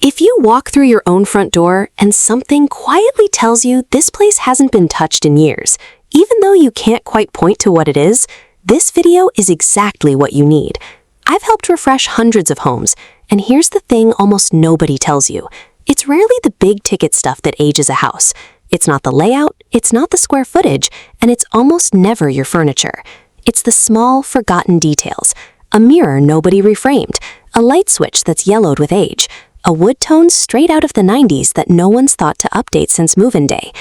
If you walk through your own front door and something quietly tells you this place hasn't been touched in years, even though you can't quite point to what it is, this video is exactly what you need. I've helped refresh hundreds of homes, and here's the thing almost nobody tells you. It's rarely the big-ticket stuff that ages a house. It's not the layout, it's not the square footage, and it's almost never your furniture. It's the small, forgotten details. A mirror nobody reframed, a light switch that's yellowed with age, a wood tone straight out of the 90s that no one's thought to update since move-in day.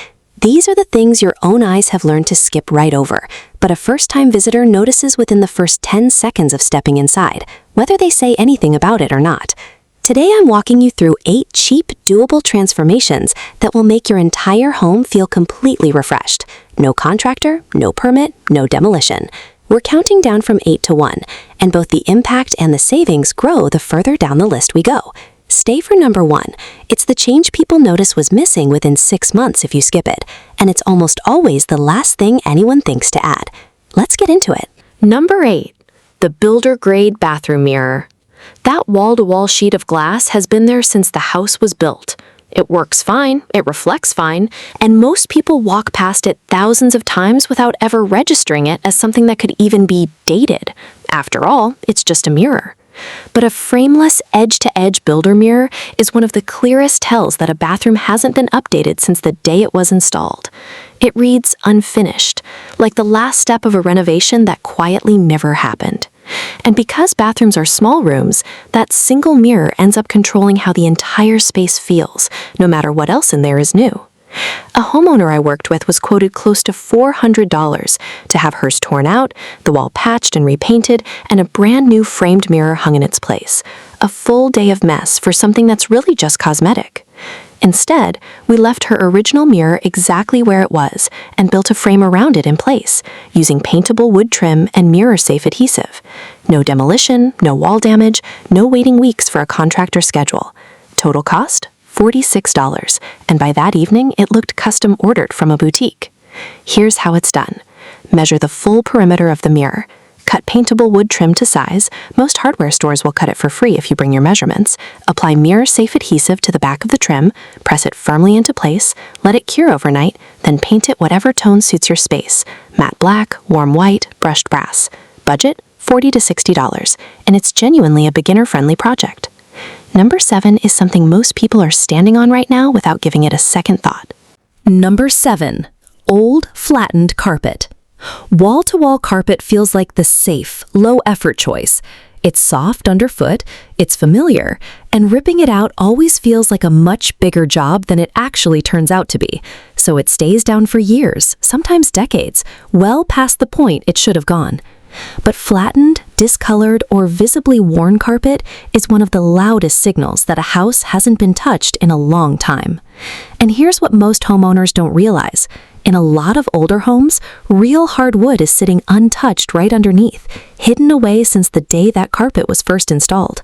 These are the things your own eyes have learned to skip right over, but a first-time visitor notices within the first 10 seconds of stepping inside, whether they say anything about it or not. Today I'm walking you through 8 cheap, doable transformations that will make your entire home feel completely refreshed. No contractor, no permit, no demolition. We're counting down from 8 to 1, and both the impact and the savings grow the further down the list we go. Stay for number 1. It's the change people notice was missing within 6 months if you skip it, and it's almost always the last thing anyone thinks to add. Let's get into it. Number 8. The builder-grade bathroom mirror. That wall-to-wall sheet of glass has been there since the house was built. It works fine, it reflects fine, and most people walk past it thousands of times without ever registering it as something that could even be dated. After all, it's just a mirror. But a frameless edge-to-edge builder mirror is one of the clearest tells that a bathroom hasn't been updated since the day it was installed. It reads unfinished, like the last step of a renovation that quietly never happened. And because bathrooms are small rooms, that single mirror ends up controlling how the entire space feels, no matter what else in there is new. A homeowner I worked with was quoted close to $400 to have hers torn out, the wall patched and repainted, and a brand new framed mirror hung in its place. A full day of mess for something that's really just cosmetic. Instead, we left her original mirror exactly where it was and built a frame around it in place, using paintable wood trim and mirror-safe adhesive. No demolition, no wall damage, no waiting weeks for a contractor schedule. Total cost? $46, and by that evening, it looked custom ordered from a boutique. Here's how it's done. Measure the full perimeter of the mirror. Cut paintable wood trim to size. Most hardware stores will cut it for free if you bring your measurements. Apply mirror-safe adhesive to the back of the trim, press it firmly into place, let it cure overnight, then paint it whatever tone suits your space. Matte black, warm white, brushed brass. Budget? $40 to $60, and it's genuinely a beginner-friendly project. Number 7 is something most people are standing on right now without giving it a second thought. Number 7. Old, flattened carpet. Wall-to-wall carpet feels like the safe, low-effort choice. It's soft underfoot, it's familiar, and ripping it out always feels like a much bigger job than it actually turns out to be. So it stays down for years, sometimes decades, well past the point it should have gone. But flattened, discolored, or visibly worn carpet is one of the loudest signals that a house hasn't been touched in a long time. And here's what most homeowners don't realize. In a lot of older homes, real hardwood is sitting untouched right underneath, hidden away since the day that carpet was first installed.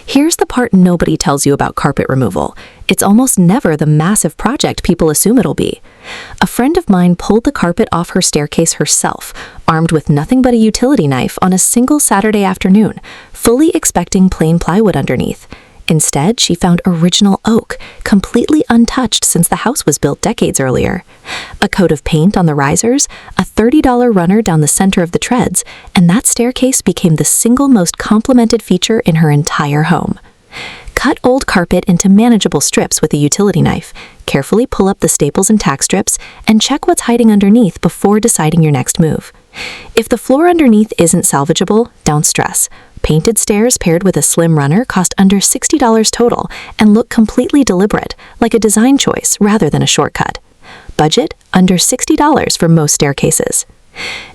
Here's the part nobody tells you about carpet removal. It's almost never the massive project people assume it'll be. A friend of mine pulled the carpet off her staircase herself, armed with nothing but a utility knife on a single Saturday afternoon, fully expecting plain plywood underneath. Instead, she found original oak, completely untouched since the house was built decades earlier. A coat of paint on the risers, a $30 runner down the center of the treads, and that staircase became the single most complimented feature in her entire home. Cut old carpet into manageable strips with a utility knife, carefully pull up the staples and tack strips, and check what's hiding underneath before deciding your next move. If the floor underneath isn't salvageable, don't stress. Painted stairs paired with a slim runner cost under $60 total and look completely deliberate, like a design choice rather than a shortcut. Budget under $60 for most staircases.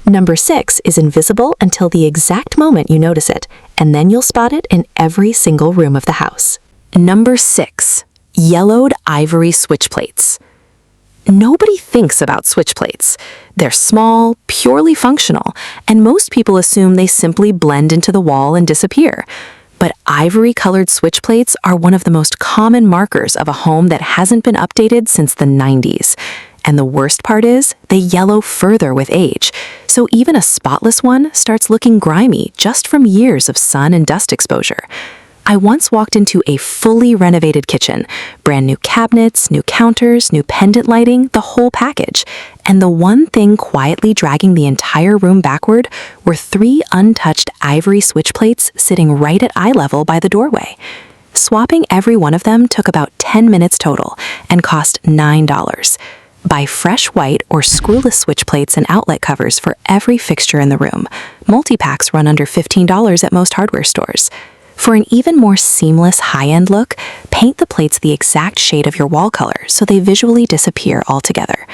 Number 6 is invisible until the exact moment you notice it, and then you'll spot it in every single room of the house. Number 6. Yellowed ivory switch plates. Nobody thinks about switch plates. They're small, purely functional, and most people assume they simply blend into the wall and disappear. But ivory-colored switch plates are one of the most common markers of a home that hasn't been updated since the 90s. And the worst part is, they yellow further with age, so even a spotless one starts looking grimy just from years of sun and dust exposure. I once walked into a fully renovated kitchen, brand new cabinets, new counters, new pendant lighting, the whole package. And the one thing quietly dragging the entire room backward were 3 untouched ivory switch plates sitting right at eye level by the doorway. Swapping every one of them took about 10 minutes total and cost $9. Buy fresh white or screwless switch plates and outlet covers for every fixture in the room. Multi-packs run under $15 at most hardware stores. For an even more seamless high-end look, paint the plates the exact shade of your wall color so they visually disappear altogether.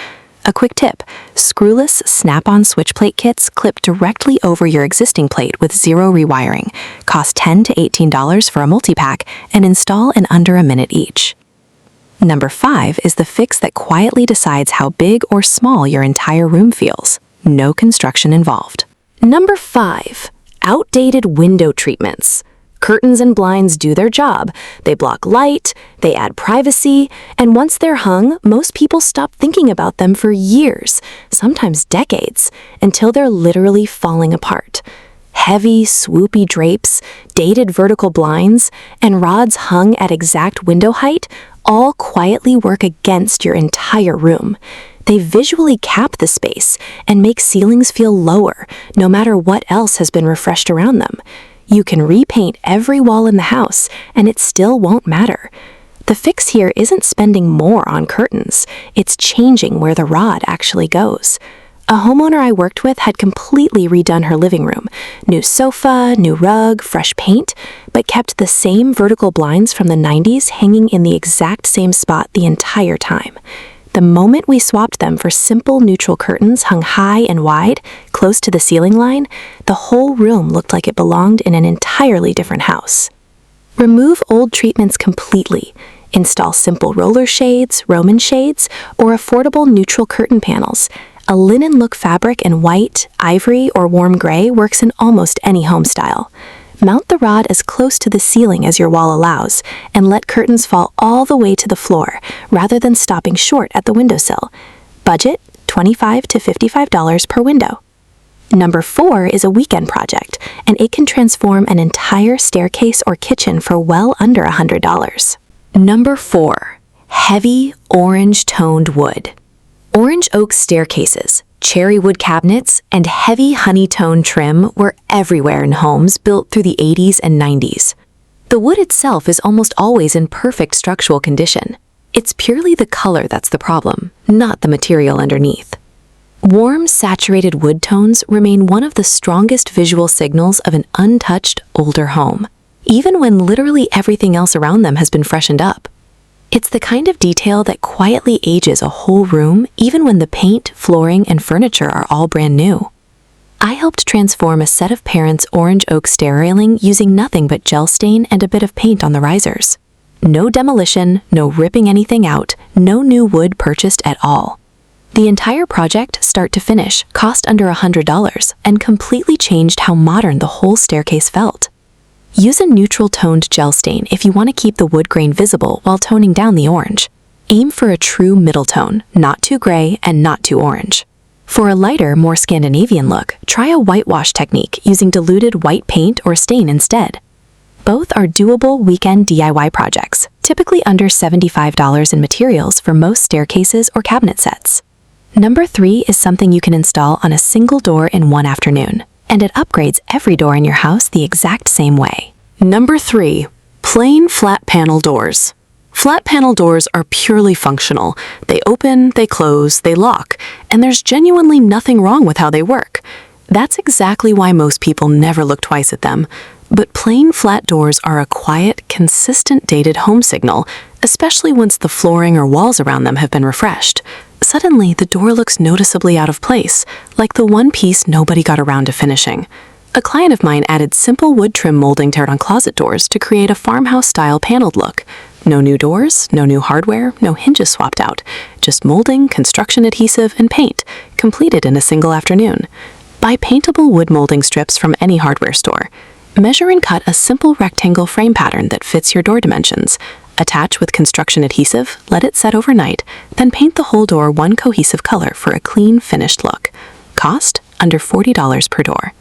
A quick tip, screwless snap-on switch plate kits clip directly over your existing plate with zero rewiring, cost $10 to $18 for a multi-pack, and install in under a minute each. Number 5 is the fix that quietly decides how big or small your entire room feels. No construction involved. Number 5, outdated window treatments. Curtains and blinds do their job. They block light, they add privacy, and once they're hung, most people stop thinking about them for years, sometimes decades, until they're literally falling apart. Heavy, swoopy drapes, dated vertical blinds, and rods hung at exact window height all quietly work against your entire room. They visually cap the space and make ceilings feel lower, no matter what else has been refreshed around them. You can repaint every wall in the house, and it still won't matter. The fix here isn't spending more on curtains, it's changing where the rod actually goes. A homeowner I worked with had completely redone her living room. New sofa, new rug, fresh paint, but kept the same vertical blinds from the 90s hanging in the exact same spot the entire time. The moment we swapped them for simple neutral curtains hung high and wide, close to the ceiling line, the whole room looked like it belonged in an entirely different house. Remove old treatments completely. Install simple roller shades, Roman shades, or affordable neutral curtain panels. A linen look fabric in white, ivory, or warm gray works in almost any home style. Mount the rod as close to the ceiling as your wall allows, and let curtains fall all the way to the floor, rather than stopping short at the windowsill. Budget, $25 to $55 per window. Number 4 is a weekend project, and it can transform an entire staircase or kitchen for well under $100. Number 4, heavy orange-toned wood. Orange oak staircases, cherry wood cabinets, and heavy honey-tone trim were everywhere in homes built through the 80s and 90s. The wood itself is almost always in perfect structural condition. It's purely the color that's the problem, not the material underneath. Warm, saturated wood tones remain one of the strongest visual signals of an untouched, older home, even when literally everything else around them has been freshened up. It's the kind of detail that quietly ages a whole room even when the paint, flooring, and furniture are all brand new. I helped transform a set of parents' orange oak stair railing using nothing but gel stain and a bit of paint on the risers. No demolition, no ripping anything out, no new wood purchased at all. The entire project, start to finish, cost under $100 and completely changed how modern the whole staircase felt. Use a neutral-toned gel stain if you want to keep the wood grain visible while toning down the orange. Aim for a true middle tone, not too gray and not too orange. For a lighter, more Scandinavian look, try a whitewash technique using diluted white paint or stain instead. Both are doable weekend DIY projects, typically under $75 in materials for most staircases or cabinet sets. Number 3 is something you can install on a single door in one afternoon, and it upgrades every door in your house the exact same way. Number 3, plain flat panel doors. Flat panel doors are purely functional. They open, they close, they lock, and there's genuinely nothing wrong with how they work. That's exactly why most people never look twice at them. But plain flat doors are a quiet, consistent dated home signal, especially once the flooring or walls around them have been refreshed. Suddenly, the door looks noticeably out of place, like the one piece nobody got around to finishing. A client of mine added simple wood trim molding tear-down closet doors to create a farmhouse-style paneled look. No new doors, no new hardware, no hinges swapped out. Just molding, construction adhesive, and paint, completed in a single afternoon. Buy paintable wood molding strips from any hardware store. Measure and cut a simple rectangle frame pattern that fits your door dimensions. Attach with construction adhesive, let it set overnight, then paint the whole door one cohesive color for a clean, finished look. Cost, under $40 per door.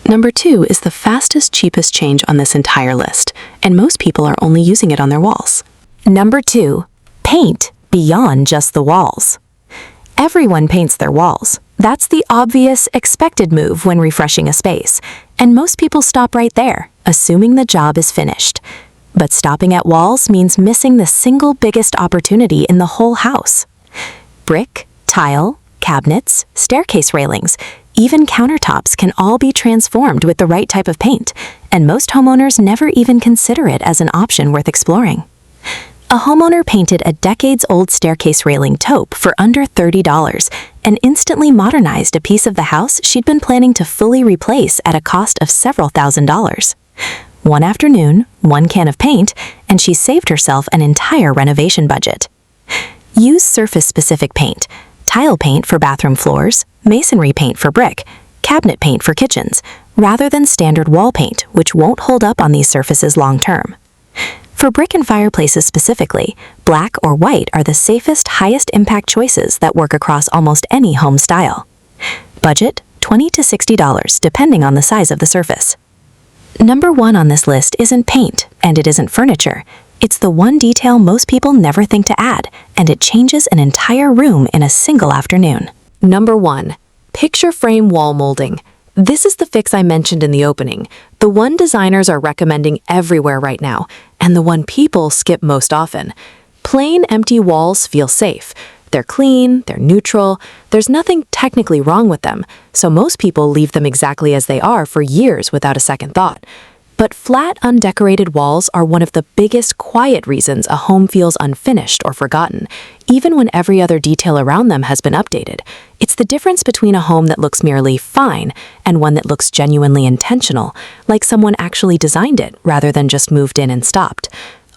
Number 2 is the fastest, cheapest change on this entire list, and most people are only using it on their walls. Number 2, paint beyond just the walls. Everyone paints their walls. That's the obvious, expected move when refreshing a space, and most people stop right there, assuming the job is finished. But stopping at walls means missing the single biggest opportunity in the whole house. Brick, tile, cabinets, staircase railings, even countertops can all be transformed with the right type of paint, and most homeowners never even consider it as an option worth exploring. A homeowner painted a decades-old staircase railing taupe for under $30 and instantly modernized a piece of the house she'd been planning to fully replace at a cost of several $1,000s. One afternoon, one can of paint, and she saved herself an entire renovation budget. Use surface-specific paint, tile paint for bathroom floors, masonry paint for brick, cabinet paint for kitchens, rather than standard wall paint, which won't hold up on these surfaces long-term. For brick and fireplaces specifically, black or white are the safest, highest impact choices that work across almost any home style. Budget, $20 to $60, depending on the size of the surface. Number 1 on this list isn't paint, and it isn't furniture. It's the one detail most people never think to add, and it changes an entire room in a single afternoon. Number 1, picture frame wall molding. This is the fix I mentioned in the opening, the one designers are recommending everywhere right now, and the one people skip most often. Plain, empty walls feel safe. They're clean, they're neutral, there's nothing technically wrong with them, so most people leave them exactly as they are for years without a second thought. But flat, undecorated walls are one of the biggest quiet reasons a home feels unfinished or forgotten, even when every other detail around them has been updated. It's the difference between a home that looks merely fine and one that looks genuinely intentional, like someone actually designed it rather than just moved in and stopped.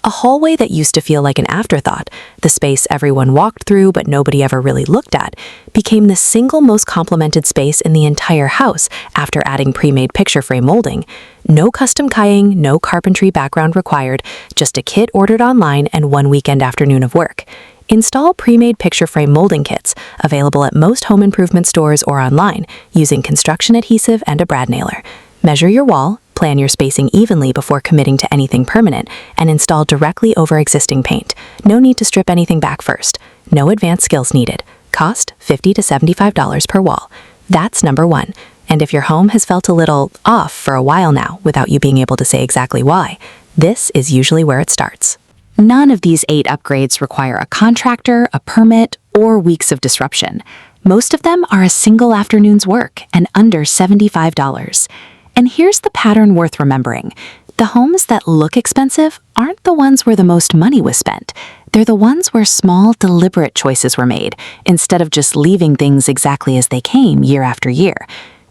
A hallway that used to feel like an afterthought, the space everyone walked through but nobody ever really looked at, became the single most complimented space in the entire house after adding pre-made picture frame molding. No custom cutting, no carpentry background required, just a kit ordered online and one weekend afternoon of work. Install pre-made picture frame molding kits, available at most home improvement stores or online, using construction adhesive and a brad nailer. Measure your wall, plan your spacing evenly before committing to anything permanent, and install directly over existing paint. No need to strip anything back first. No advanced skills needed. Cost $50 to $75 per wall. That's number 1. And if your home has felt a little off for a while now without you being able to say exactly why, this is usually where it starts. None of these 8 upgrades require a contractor, a permit, or weeks of disruption. Most of them are a single afternoon's work and under $75. And here's the pattern worth remembering. The homes that look expensive aren't the ones where the most money was spent. They're the ones where small, deliberate choices were made, instead of just leaving things exactly as they came year after year.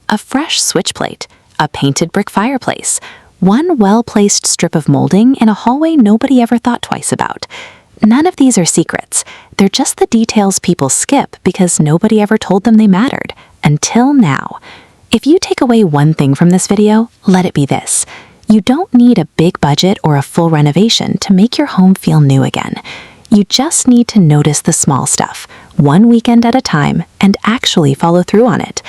A fresh switch plate, a painted brick fireplace, one well-placed strip of molding in a hallway nobody ever thought twice about. None of these are secrets. They're just the details people skip because nobody ever told them they mattered, until now. If you take away one thing from this video, let it be this. You don't need a big budget or a full renovation to make your home feel new again. You just need to notice the small stuff, one weekend at a time, and actually follow through on it.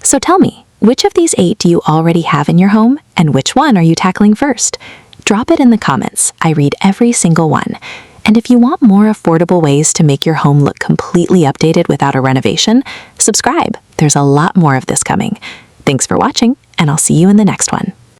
So tell me, which of these 8 do you already have in your home, and which one are you tackling first? Drop it in the comments. I read every single one. And if you want more affordable ways to make your home look completely updated without a renovation, subscribe. There's a lot more of this coming. Thanks for watching, and I'll see you in the next one.